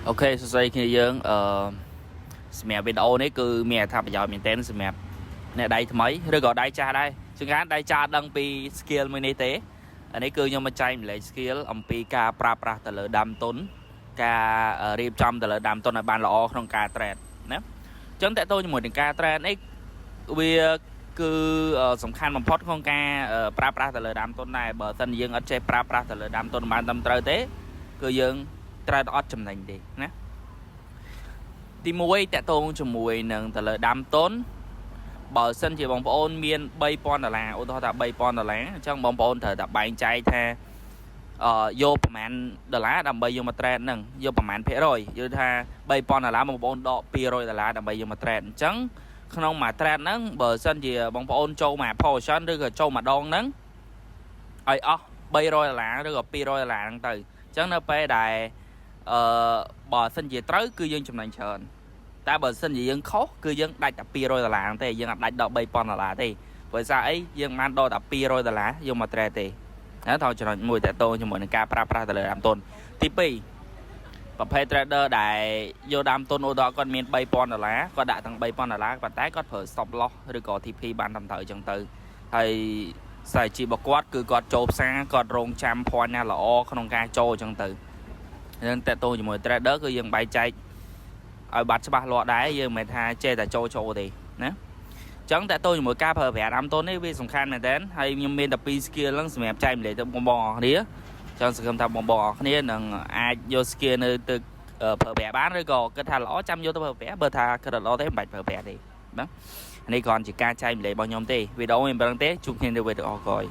Ok, sau đây khi dương mẹ video này cứ mẹ thắp vào mình tên mẹ nè đây mấy rồi gọi đây cha đây chứng án đây cha đăng pi skill mình tế anh ấy cứ nhưng mà chạy mình lấy skill ông pi ca pra pra từ lỡ đam tốn ca riêng trăm từ lỡ đam tốn là bàn lọ trong ca trend nè chẳng tại tôi như một ca trend ấy vì cứ sòng khăn bằng phốt không ca pra pra từ lỡ đam tốn này bờ tân dương ở trên pra pra từ lỡ đam tốn bàn tâm trời tế cứ dương trend ót chấm thành đi nèទី1តកតងជាមួយនឹងតលើដើមទុនបើសិនជាបងប្អូនមាន$3000ឧទាហរណ៍ថា$3000អញ្ចឹងបងប្អូនត្រូវតែបែងចែកថាយកប្រហែលដុល្លារដើម្បីយកមក trade ហ្នឹងយកប្រហែលភាគរយយល់ថា$3000បងប្អូនដក$200ដើម្បីយកមក trade អញ្ចឹងក្នុងមួយ trade ហ្នឹងបើសិនជាបងប្អូនចូលមួយ portion ឬក៏ចូលម្ដងហ្នឹងឲ្យអស់$300ឬក៏$200ហ្នឹងទៅអញ្ចឹងនៅពេលដែលបើសិនជាត្រូវគឺយើងចំណេញច្រើនតែបើសិនជាយើងខុសគឺយើងដាច់តែ$200ទេយើងអត់ដាច់ដល់$3000ទេព្រោះសារអីយើងបានដកតែ$200យកមក trade ទេណាថយចំណុចមួយតកតងជាមួយនឹងការប្រើប្រាស់ទៅលើដើមទុនទី2ប្រភេទ trader ដែលយកដើមទុនឧទាហរណ៍គាត់មាន$3000គាត់ដាក់ទាំង$3000ប៉ុន្តែគាត់ប្រើ stop loss ឬក៏ TP បានត្រឹមត្រូវអញ្ចឹងទៅហើយស្រ័យជីរបស់គាត់គឺគាត់ចូលផ្សារគាត់រងចាំ point ណាល្អក្នុងការចូលអញ្ចឹងទៅយើងតេតូជាមួយ trader គឺយើងបែងចែកឲ្យបាត់ច្បាស់លាស់ដែរយើងមិនថាចេះតែចូលទេណាអញ្ចឹងតេតូជាមួយការប្រើប្រាស់ដើមទុននេះវាសំខាន់មែនតើហើយខ្ញុំមានតែ2 skill ហ្នឹងសម្រាប់ចែកម្លែកទៅបងប្អូនអរគ្នាអញ្ចឹងសង្ឃឹមថាបងប្អូនអរគ្នានឹងអាចយក skill នៅទៅប្រើប្រាស់បានឬក៏គិតថាល្អចាំយកទៅប្រើប្រាស់បើថាគិតថាល្អទេមិនបាច់ប្រើប្រាស់ទេណានេះគ្រាន់ជាការចែកម្លែករបស់ខ្ញុំទេវីដេអូមិនប្រឹងទេជួបគ្នានៅវីដេអូក្រោយ